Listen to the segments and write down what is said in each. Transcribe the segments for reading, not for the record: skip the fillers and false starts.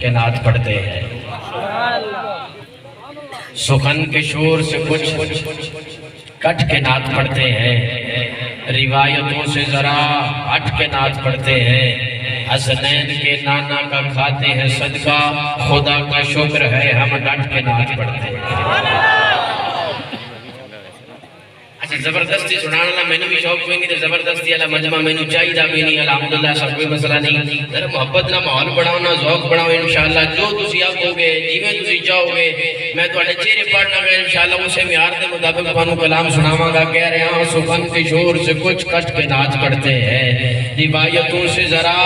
کے نعت پڑھتے ہیں، سخن کے شور سے کچھ کٹ کے نعت پڑھتے ہیں، روایتوں سے ذرا ہٹ کے نعت پڑھتے ہیں، حسنین کے نانا کا کھاتے ہیں صدقہ، خدا کا شکر ہے ہم ڈٹ کے نعت پڑھتے ہیں۔ اچھا زبردستی سنانا اللہ میں نے بھی شوق ہوئیں گی تو زبردستی اللہ مجمع میں نے چاہیے دا بھی نہیں، الحمدللہ سب کوئی مسئلہ نہیں، ذرا محبت نہ ماحول بڑھاؤ نہ ذوق بڑھاؤ، انشاءاللہ جو تسی آپ ہوگے جیویں تسی چاہو گے میں تو اڑے چہرے پڑھنا گا انشاءاللہ اسے معیار دے مطابق بانو کلام سناواں گا، کہہ رہے ہیں سخن کے شور سے کچھ کٹ کے نعت پڑھتے ہیں، روایتوں سے ذرا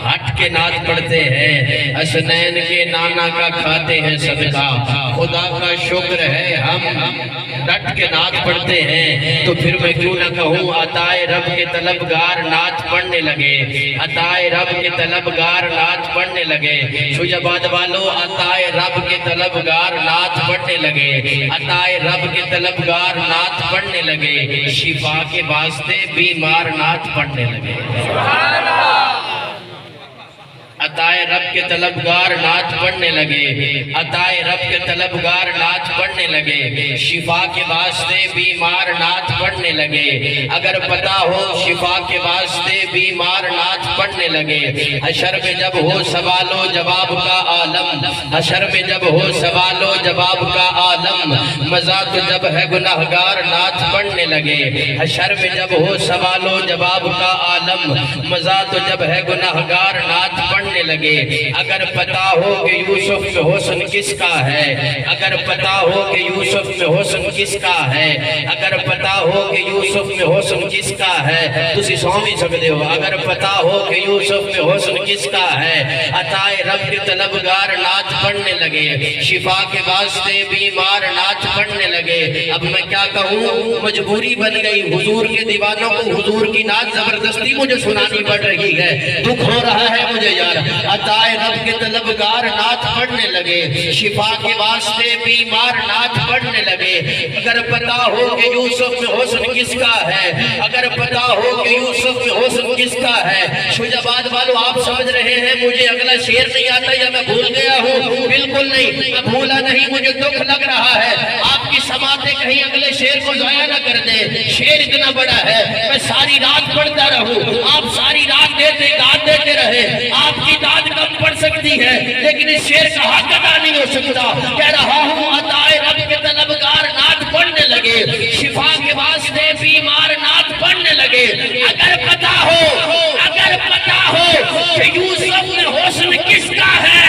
ہٹ کے نعت پڑھتے ہیں، حسنین کے نانا کا کھاتے ہیں صدقہ، خدا کا شکر ہے ہم ڈٹ کے نعت پڑھتے ہیں، تو پھر میں کیوں نہ کہوں عطائے رب کے طلبگار نعت پڑھنے لگے، عطائے رب کے طلبگار نعت پڑھنے لگے، شجاباد والو عطائے رب کے طلبگار نعت پڑھنے لگے، عطائے رب کے طلبگار نعت پڑھنے لگے، شفا کے واسطے بیمار نعت پڑھنے لگے، عطائے رب کے طلبگار نعت پڑھنے لگے، عطائے رب کے طلبگار نعت پڑھنے لگے، شفا کے واسطے بیمار نعت پڑھنے لگے، اگر پتہ ہو شفا کے واسطے بیمار نعت پڑھنے لگے، حشر میں جب ہو سوال و جواب کا عالم، حشر میں جب ہو سوال و جواب کا عالم، مزہ تو جب ہے گناہگار نعت پڑھنے لگے، حشر میں جب ہو سوال و جواب کا عالم، مزہ تو جب ہے گناہگار نعت پڑھنے لگے، اگر پتہ ہو کہ یوسف میں حسن کس کا ہے، اگر پتہ ہو کہ یوسف میں حسن کس کا ہے، اگر پتہ ہو کہ یوسف میں حسن کس کا ہے، تسی سومی سکتے ہو، اگر پتہ ہو کہ یوسف میں حسن کس کا ہے، عطائے رب کے طلبگار نعت پڑھنے لگے، شفا کے واسطے بیمار نعت پڑھنے لگے، اب میں کیا کہوں مجبوری بن گئی، حضور کے دیوانوں کو حضور کی نعت زبردستی مجھے سنانی پڑ رہی ہے، دکھ ہو رہا ہے مجھے یار، عطائے رب کے طلبگار نعت پڑھنے لگے، شفا کے واسطے بیمار نعت پڑھنے لگے، اگر پتہ ہو کہ یوسف میں حسن کس کا ہے، اگر پتہ ہو کہ یوسف میں حسن کس کا ہے، شجاباد والو آپ سمجھ رہے ہیں مجھے اگلا شعر نہیں آتا یا میں بھول گیا ہوں، بالکل نہیں، میں بھولا نہیں، مجھے دکھ لگ رہا ہے، آپ کی سماعتیں کہیں اگلے شعر کو ضائع نہ کر دیں، شعر اتنا بڑا ہے، میں ساری رات پڑھتا رہوں، آپ ساری رات دیتے رہے، آپ کی داد کم پڑ سکتی ہے لیکن اس شعر کا حق ادا نہیں ہو سکتا، کہہ رہا ہوں عطائے رب کے طلبگار نعت پڑھنے لگے، شفا کے واسطے بیمار نعت پڑھنے لگے، اگر پتہ ہو کہ یوسف میں حسن کس کا ہے،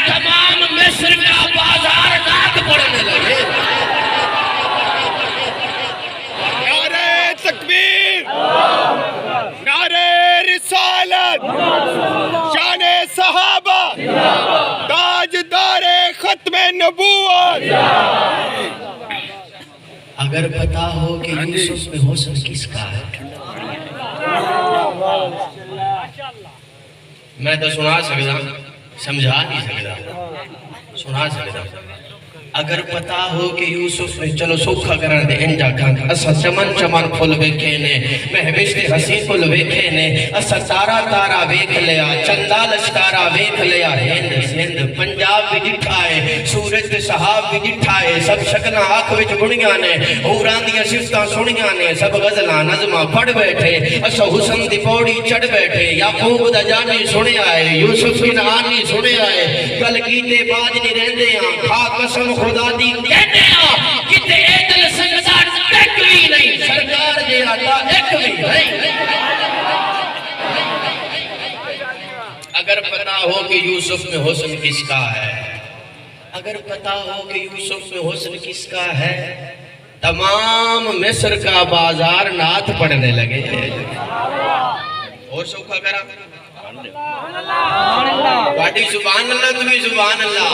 تمام مصر کا بازار نعت پڑھنے لگے۔ نعرہ تکبیر، نعرہ رسالت، شان صحابہ، تاجدار ختم نبوت۔ اگر پتہ ہو کہ یوسف میں حسن کس کا ہے، میں تو سنا سکتا سمجھا نہیں سکتا، سنا سکتا، اگر پتہ ہو کہ یوسف میں چلو سوکھا کرن دے انجا کھانک اسا چمن چمن پھل ویکھے نے محبشت حسین پھل ویکھے نے اسا تارا تارا ویکھ لیا چندہ لشکارا ویکھ لیا ہند سندھ پنجاب بھی ڈٹھا ہے سورج کے صحاب بھی ڈٹھا ہے سب شکنا آنکھ وچ بڑیاں نے ہوران دیا شفتاں سنیاں نے سب غزلاں نظمہ پڑھ بیٹھے اسا حسن دی پوڑی چڑھ بیٹھے یعقوب دا جانی سنے آئے یوسف کی نہانی سنے آئے گل کیتے باج نہیں رہندے ہاں کھا قسم خدا دی کہنے آ کتے ایدل سنگدار ایک بھی نہیں سرکار جے آتا ایک بھی نہیں۔ اگر پتہ ہو کہ یوسف میں حسن کس کا ہے، اگر پتہ ہو کہ یوسف میں حسن کس کا ہے، تمام مصر کا بازار نعت پڑھنے لگے۔ اور سوکھا کرا واڈی سبحان اللہ تمہیں سبحان اللہ۔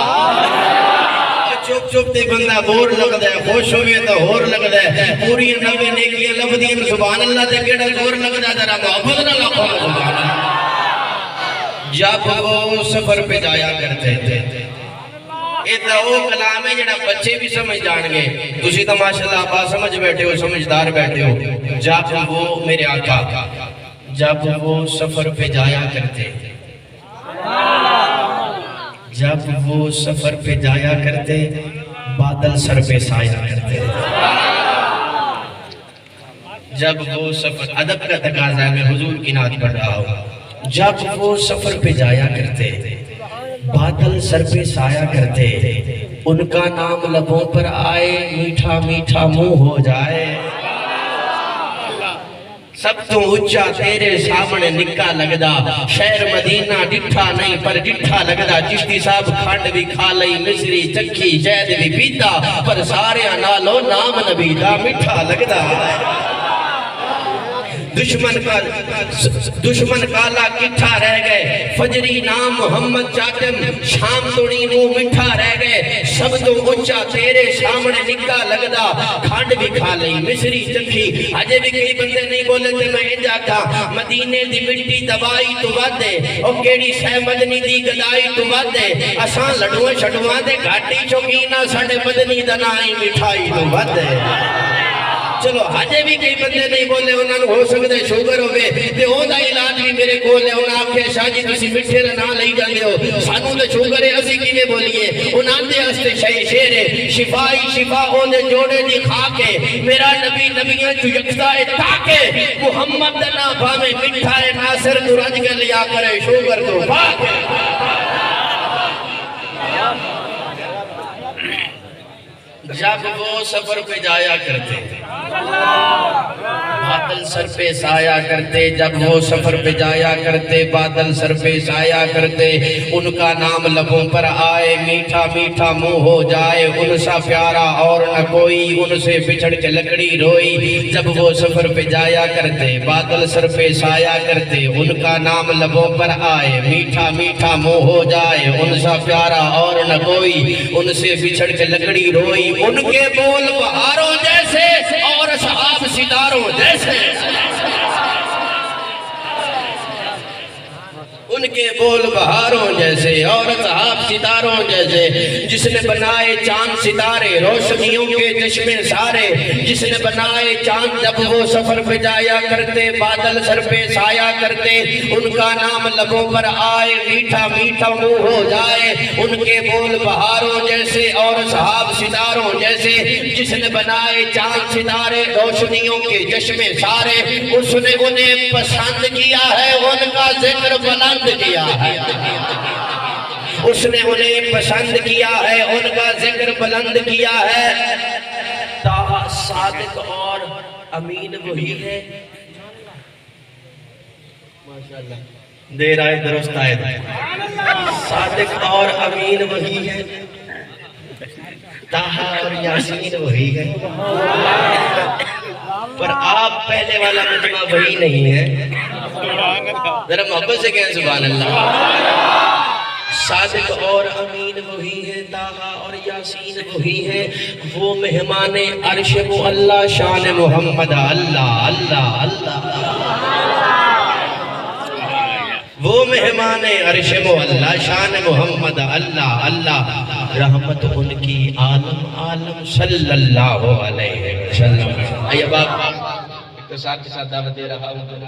چوپ چوپ تے بندہ بور لگدا ہے خوش ہوئے تو ہور لگدا ہے پوری نوے نیکیاں لبدیاں سبحان اللہ تے کیڑا زور لگدا ذرا محبت نہ لاکھوں سبحان اللہ۔ جب وہ سفر پہ جایا کرتے تھے اتنا وہ کلام ہے جنہاں بچے بھی سمجھ جان گے تسی تو ماشاءاللہ آپ سمجھ بیٹھے ہو سمجھدار بیٹھے ہو۔ جب وہ میرے آقا جب وہ سفر پہ جایا کرتے تھے جب وہ سفر پہ جایا کرتے بادل سر پہ سایہ کرتے. جب وہ سفر، ادب کا تقاضا ہے، میں حضور کی نعت پڑھ رہا ہوں. جب وہ سفر پہ جایا کرتے بادل سر پہ سایہ کرتے، ان کا نام لبوں پر آئے میٹھا میٹھا منہ ہو جائے. سب تو اچھا تیرے سامنے نکا لگدا، شہر مدینہ ڈٹھا نہیں پر ڈٹھا لگدا. چشتی صاحب کھنڈ بھی کھا لئی، مصری چکھی شہد بھی پیتا، پر سارے نالو نام نبی دا میٹھا لگدا. دشمن کالا کٹھا رہ گئے، فجری نام محمد چاچم، شام توڑی نو مٹھا رہ گئے. سب تو اچھا تیرے سامنے نکا لگدا، کھانڈ بھی کھا لئی مصری چکھی. اجے بھی کئی بندے نہیں بولے تے میں انجا کھا، مدینے دی مٹی دوائی تو ودے، او کیڑی سہ مدنی دی گدائی تو ودے. اساں لڈوئے چھڈواں دے گھاٹی چوکینا، ساڈے مدنی دنائی مٹھائی تو ودے. چلو ہجے بھی کئی بندے نہیں بولے، انہوں نے ہو سکتا ہے شوگر ہوئے تے او دا علاج بھی میرے کول ہے. انہوں نے آکھے شاہ جی تسی مٹھے نہ لئی جاندے ہو، سانوں تے شوگر ہے اسی کیویں بولیے. انہاں دے واسطے شیر ہے، شفائی شفا او دے جوڑے دی خاک ہے. میرا نبی نبیاں چ یکتا ہے تاکہ محمد دا نام بھاوے مٹھا ہے، ناصر تو رج کے لیا کرے شوگر تو پاک ہے. جب وہ سفر پہ جایا کرتے بادل سر پہ سایہ کرتے، جب وہ سفر پہ جایا کرتے بادل سر پہ سایہ کرتے. ان کا نام لبوں پر آئے میٹھا میٹھا منہ ہو جائے. ان سا پیارا اور نہ کوئی، ان سے بچھڑ کے لکڑی روئی. جب وہ سفر پہ جایا کرتے بادل سر پہ سایہ کرتے، ان کا نام لبوں پر آئے میٹھا میٹھا منہ ہو جائے. ان سا پیارا اور نہ کوئی، ان سے بچھڑ کے لکڑی روئی. ان کے بول بہاروں جیسے اور اصحاب ستاروں جیسے. ان کے بول بہاروں جیسے اور اصحاب ستاروں جیسے. جس نے بنائے چاند ستارے روشنیوں کے چشمے سارے. جس نے بنائے چاند جب وہ سفر پہ جایا کرتے بادل سر پہ سایہ کرتے. ان کا نام لبوں پر آئے میٹھا میٹھا منہ ہو جائے. ان کے بول بہاروں جیسے اور اصحاب ستاروں جیسے. جس نے بنائے چاند ستارے روشنیوں کے چشمے سارے. اس نے انہیں پسند کیا ہے، ان کا ذکر بلند کیا ہے. اس نے انہیں پسند کیا ہے، ان کا ذکر بلند کیا ہے. صادق اور امین وہی ہے. ماشاءاللہ دیر آئے درست آئے. صادق اور امین وہی ہے، طٰہٰ اور یاسین وہی ہے. پر آپ پہلے والا مجمع وہی نہیں ہے. ذرا محبت سے کہیں سبحان اللہ. صادق اور امین وہی ہے، طٰہٰ اور یاسین وہی ہے. وہ مہمان عرش وہ اللہ شان محمد اللہ اللہ اللہ. وہ مہمان عرش وہ اللہ شان محمد اللہ اللہ. رحمت ان کی عالم عالم صلی اللہ علیہ وسلم. ایب آپ ایک تو ساتھ دعوت دے رہا ہوں.